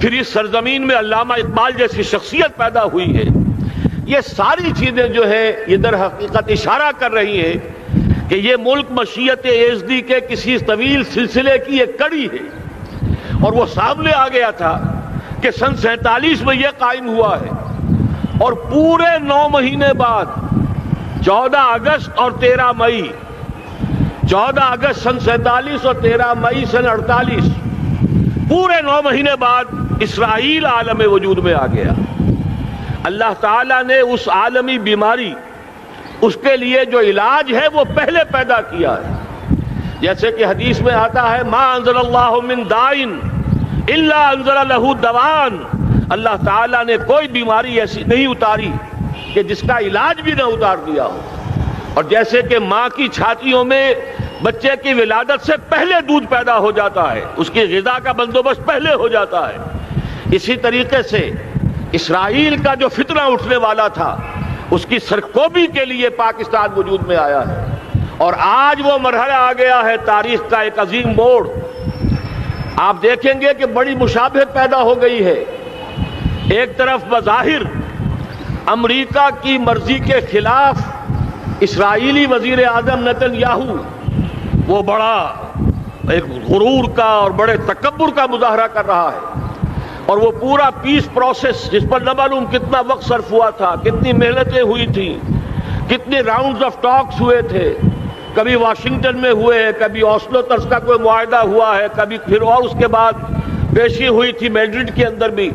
پھر اس سرزمین میں علامہ اقبال جیسی شخصیت پیدا ہوئی ہے. یہ ساری چیزیں جو ہے یہ در حقیقت اشارہ کر رہی ہیں کہ یہ ملک مشیت ایزدی کے کسی طویل سلسلے کی ایک کڑی ہے، اور وہ سامنے آ گیا تھا کہ سن 47 میں یہ قائم ہوا ہے، اور پورے 9 مہینے بعد 14 اگست اور 13 مئی 14 اگست سن 47 اور 13 مئی سن 48 پورے 9 مہینے بعد اسرائیل عالم وجود میں آ گیا. اللہ تعالیٰ نے اس عالمی بیماری، اس کے لیے جو علاج ہے وہ پہلے پیدا کیا ہے. جیسے کہ حدیث میں آتا ہے ما انزل اللہ من دائن الا انزل لہ دوان. اللہ تعالیٰ نے کوئی بیماری ایسی نہیں اتاری کہ جس کا علاج بھی نہ اتار دیا ہو. اور جیسے کہ ماں کی چھاتیوں میں بچے کی ولادت سے پہلے دودھ پیدا ہو جاتا ہے، اس کی غذا کا بندوبست پہلے ہو جاتا ہے، اسی طریقے سے اسرائیل کا جو فتنہ اٹھنے والا تھا اس کی سرکوبی کے لیے پاکستان وجود میں آیا ہے. اور آج وہ مرحلہ آ گیا ہے، تاریخ کا ایک عظیم موڑ. آپ دیکھیں گے کہ بڑی مشابہت پیدا ہو گئی ہے. ایک طرف بظاہر امریکہ کی مرضی کے خلاف اسرائیلی وزیر اعظم نتن یاہو وہ بڑا ایک غرور کا اور بڑے تکبر کا مظاہرہ کر رہا ہے، اور وہ پورا پیس پروسیس جس پر نہ معلوم کتنا وقت صرف ہوا تھا، کتنی محنتیں ہوئی تھیں، کتنے راؤنڈز آف ٹاکس ہوئے تھے، کبھی واشنگٹن میں ہوئے ہیں، کبھی اوسلو طرز کا کوئی معاہدہ ہوا ہے، کبھی پھر اور اس کے بعد پیشی ہوئی تھی میڈرڈ کے اندر بھی،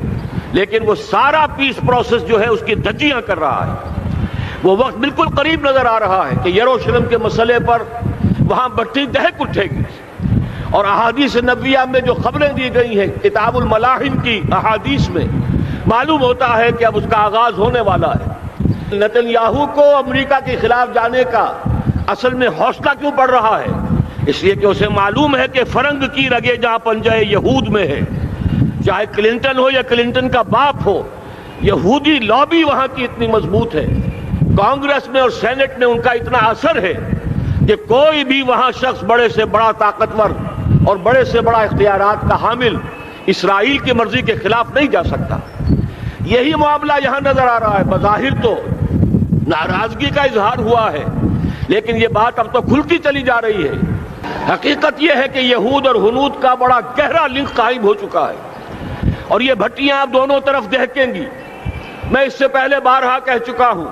لیکن وہ سارا پیس پروسیس جو ہے اس کی دھجیاں کر رہا ہے. وہ وقت بالکل قریب نظر آ رہا ہے کہ یروشلم کے مسئلے پر وہاں بٹی دہک اٹھے گی. اور احادیث نبویہ میں جو خبریں دی گئی ہیں کتاب الملاحم کی احادیث میں معلوم ہوتا ہے کہ اب اس کا آغاز ہونے والا ہے. نتن یاہو کو امریکہ کے خلاف جانے کا اصل میں حوصلہ کیوں بڑھ رہا ہے؟ اس لیے کہ اسے معلوم ہے کہ فرنگ کی رگیں جہاں پنجہ یہود میں ہے، چاہے کلنٹن ہو یا کلنٹن کا باپ ہو، یہودی لابی وہاں کی اتنی مضبوط ہے، کانگریس میں اور سینٹ میں ان کا اتنا اثر ہے کہ کوئی بھی وہاں شخص بڑے سے بڑا طاقتور اور بڑے سے بڑا اختیارات کا حامل اسرائیل کی مرضی کے خلاف نہیں جا سکتا. یہی معاملہ یہاں نظر آ رہا ہے. بظاہر تو ناراضگی کا اظہار ہوا ہے، لیکن یہ بات اب تو کھلتی چلی جا رہی ہے. حقیقت یہ ہے کہ یہود اور ہنود کا بڑا گہرا لنک قائم ہو چکا ہے، اور یہ بھٹیاں اب دونوں طرف دہکیں گی. میں اس سے پہلے بارہا کہہ چکا ہوں،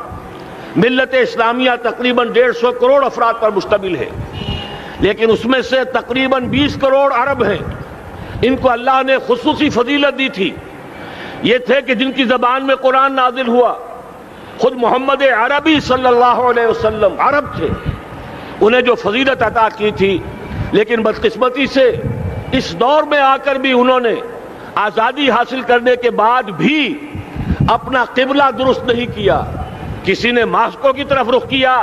ملت اسلامیہ تقریباً 150 کروڑ افراد پر مشتمل ہے، لیکن اس میں سے تقریباً 20 کروڑ عرب ہیں. ان کو اللہ نے خصوصی فضیلت دی تھی. یہ تھے کہ جن کی زبان میں قرآن نازل ہوا، خود محمد عربی صلی اللہ علیہ وسلم عرب تھے، انہیں جو فضیلت عطا کی تھی. لیکن بدقسمتی سے اس دور میں آ کر بھی انہوں نے آزادی حاصل کرنے کے بعد بھی اپنا قبلہ درست نہیں کیا. کسی نے ماسکو کی طرف رخ کیا،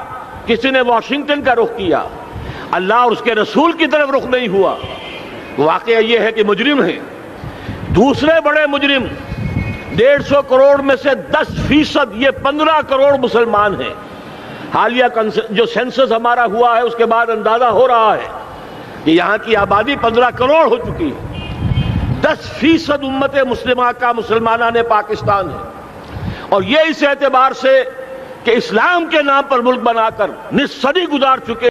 کسی نے واشنگٹن کا رخ کیا، اللہ اور اس کے رسول کی طرف رخ نہیں ہوا. واقعہ یہ ہے کہ مجرم ہیں. دوسرے بڑے مجرم 150 کروڑ میں سے 10%، یہ 15 کروڑ مسلمان ہیں. حالیہ جو سینسس ہمارا ہوا ہے اس کے بعد اندازہ ہو رہا ہے کہ یہاں کی آبادی 15 کروڑ ہو چکی ہے. 10% امت مسلمہ کا مسلمانان پاکستان ہے، اور یہ اس اعتبار سے کہ اسلام کے نام پر ملک بنا کر نصف صدی گزار چکے،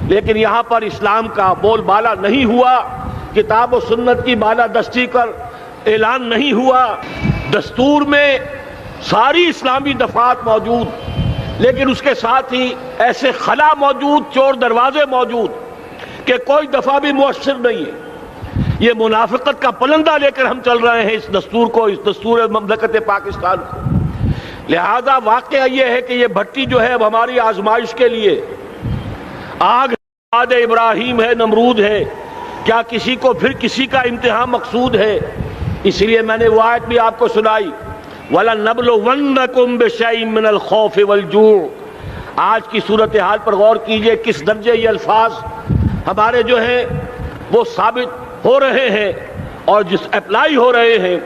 لیکن یہاں پر اسلام کا بول بالا نہیں ہوا، کتاب و سنت کی بالا دستی کر اعلان نہیں ہوا. دستور میں ساری اسلامی دفعات موجود، لیکن اس کے ساتھ ہی ایسے خلا موجود، چور دروازے موجود کہ کوئی دفعہ بھی مؤثر نہیں ہے. یہ منافقت کا پلندہ لے کر ہم چل رہے ہیں اس دستور کو، اس دستور مملکت پاکستان کو. لہذا واقعہ یہ ہے کہ یہ بھٹی جو ہے اب ہماری آزمائش کے لیے آگ ابراہیم ہے، نمرود ہے. کیا کسی کو پھر کسی کا امتحان مقصود ہے؟ اس لیے میں نے وہ آیت بھی آپ کو سنائی، وَلَنَّبْلُوَنَّكُمْ بِشَيْءٍ مِّنَ الْخَوْفِ وَالْجُوعِ. آج کی صورتحال پر غور کیجئے، کس درجے یہ الفاظ ہمارے جو ہیں وہ ثابت ہو رہے ہیں اور جس اپلائی ہو رہے ہیں.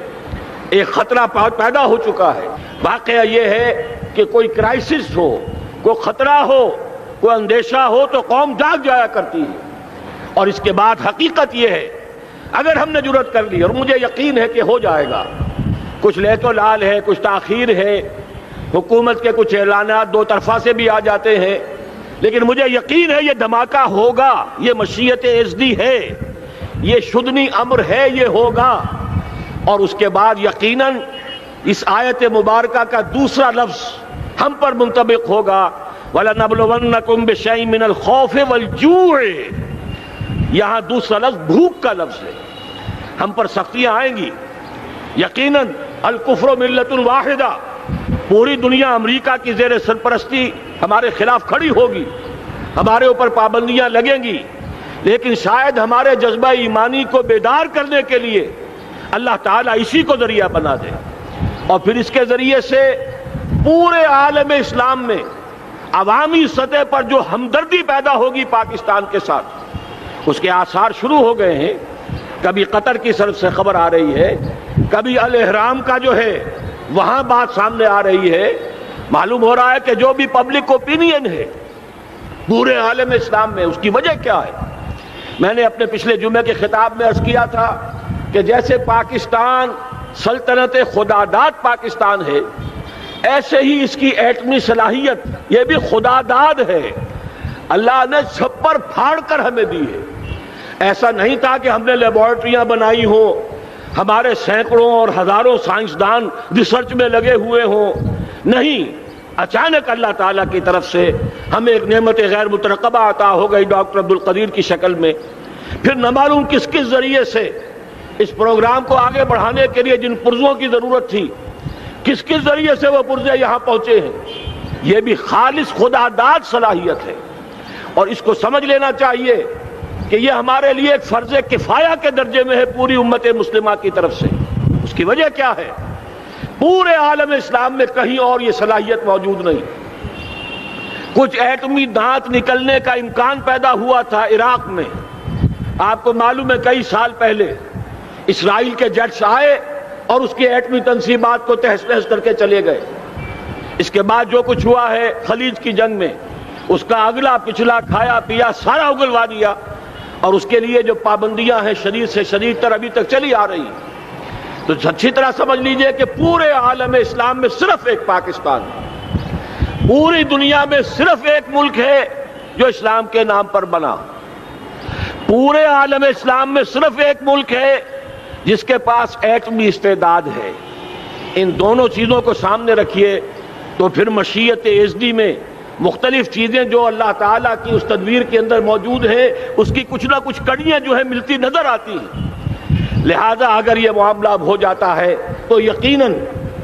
ایک خطرہ پیدا ہو چکا ہے. واقعہ یہ ہے کہ کوئی کرائسس ہو، کوئی خطرہ ہو، کوئی اندیشہ ہو تو قوم جاگ جایا کرتی ہے. اور اس کے بعد حقیقت یہ ہے اگر ہم نے جرأت کر لی، اور مجھے یقین ہے کہ ہو جائے گا، کچھ لیت و لال ہے، کچھ تاخیر ہے، حکومت کے کچھ اعلانات دو طرفہ سے بھی آ جاتے ہیں، لیکن مجھے یقین ہے یہ دھماکہ ہوگا، یہ مشیت اعزدی ہے، یہ شدنی امر ہے، یہ ہوگا۔ اور اس کے بعد یقیناً اس آیت مبارکہ کا دوسرا لفظ ہم پر منطبق ہوگا، وَلَنَبْلُوَنَّكُمْ بِشَيْءٍ مِّنَ الْخَوْفِ وَالْجُوعِ۔ یہاں دوسرا لفظ بھوک کا لفظ ہے، ہم پر سختیاں آئیں گی یقیناً۔ الکفر ملت واحدہ، پوری دنیا امریکہ کی زیر سرپرستی ہمارے خلاف کھڑی ہوگی، ہمارے اوپر پابندیاں لگیں گی، لیکن شاید ہمارے جذبہ ایمانی کو بیدار کرنے کے لیے اللہ تعالیٰ اسی کو ذریعہ بنا دے، اور پھر اس کے ذریعے سے پورے عالم اسلام میں عوامی سطح پر جو ہمدردی پیدا ہوگی پاکستان کے ساتھ، اس کے آثار شروع ہو گئے ہیں۔ کبھی قطر کی طرف سے خبر آ رہی ہے، کبھی الاحرام کا جو ہے وہاں بات سامنے آ رہی ہے۔ معلوم ہو رہا ہے کہ جو بھی پبلک اوپینین ہے پورے عالم اسلام میں، اس کی وجہ کیا ہے؟ میں نے اپنے پچھلے جمعے کے خطاب میں عرض کیا تھا کہ جیسے پاکستان سلطنت خداداد پاکستان ہے، ایسے ہی اس کی ایٹمی صلاحیت یہ بھی خداداد ہے، اللہ نے چھپر پھاڑ کر ہمیں دی ہے۔ ایسا نہیں تھا کہ ہم نے لیبارٹریاں بنائی ہوں، ہمارے سینکڑوں اور ہزاروں سائنسدان ریسرچ میں لگے ہوئے ہوں، نہیں، اچانک اللہ تعالیٰ کی طرف سے ہمیں ایک نعمت غیر مترقبہ عطا ہو گئی ڈاکٹر عبدالقدیر کی شکل میں۔ پھر نہ معلوم کس کس ذریعے سے اس پروگرام کو آگے بڑھانے کے لیے جن پرزوں کی ضرورت تھی، کس کس ذریعے سے وہ پرزے یہاں پہنچے ہیں۔ یہ بھی خالص خداداد صلاحیت ہے، اور اس کو سمجھ لینا چاہیے کہ یہ ہمارے لیے ایک فرض کفایہ کے درجے میں ہے پوری امت مسلمہ کی طرف سے۔ اس کی وجہ کیا ہے؟ پورے عالم اسلام میں کہیں اور یہ صلاحیت موجود نہیں۔ کچھ ایٹمی دانت نکلنے کا امکان پیدا ہوا تھا عراق میں، آپ کو معلوم ہے کئی سال پہلے اسرائیل کے جیٹس آئے اور اس کی ایٹمی تنصیبات کو تہس نہس کر کے چلے گئے۔ اس کے بعد جو کچھ ہوا ہے خلیج کی جنگ میں، اس کا اگلا پچھلا کھایا پیا سارا اگلوا دیا، اور اس کے لیے جو پابندیاں ہیں شدید سے شدید تر ابھی تک چلی آ رہی ہیں۔ تو اچھی طرح سمجھ لیجئے کہ پورے عالم اسلام میں صرف ایک پاکستان ہے، پوری دنیا میں صرف ایک ملک ہے جو اسلام کے نام پر بنا، پورے عالم اسلام میں صرف ایک ملک ہے جس کے پاس ایٹمی استعداد ہے۔ ان دونوں چیزوں کو سامنے رکھیے تو پھر مشیت اعزدی میں مختلف چیزیں جو اللہ تعالیٰ کی اس تدبیر کے اندر موجود ہے، اس کی کچھ نہ کچھ کڑیاں جو ہے ملتی نظر آتی ہیں۔ لہذا اگر یہ معاملہ ہو جاتا ہے تو یقیناً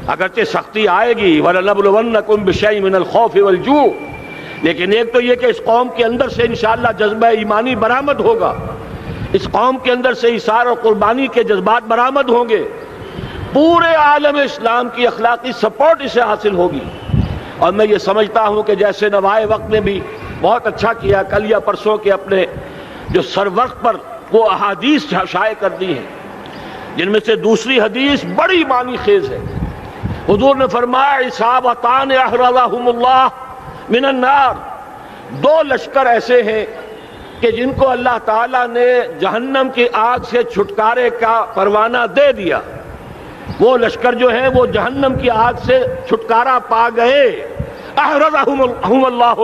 اگرچہ سختی آئے گی، وَلَنَبْلُوَنَّكُمْ بِشَيْءٍ مِّنَ الْخَوْفِ وَالْجُوعِ، لیکن ایک تو یہ کہ اس قوم کے اندر سے انشاءاللہ جذبہ ایمانی برآمد ہوگا، اس قوم کے اندر سے ایثار اور قربانی کے جذبات برآمد ہوں گے، پورے عالم اسلام کی اخلاقی سپورٹ اسے حاصل ہوگی۔ اور میں یہ سمجھتا ہوں کہ جیسے نوائے وقت نے بھی بہت اچھا کیا، کل یا پرسوں کے اپنے جو سر وقت پر وہ احادیث شائع کر دی ہیں، جن میں سے دوسری حدیث بڑی معنی خیز ہے۔ حضور نے فرمایا اصابتان احرزہم اللہ من النار، دو لشکر ایسے ہیں کہ جن کو اللہ تعالیٰ نے جہنم کی آگ سے چھٹکارے کا پروانہ دے دیا، وہ لشکر جو ہیں وہ جہنم کی آگ سے چھٹکارا پا گئے، احرزہم اللہ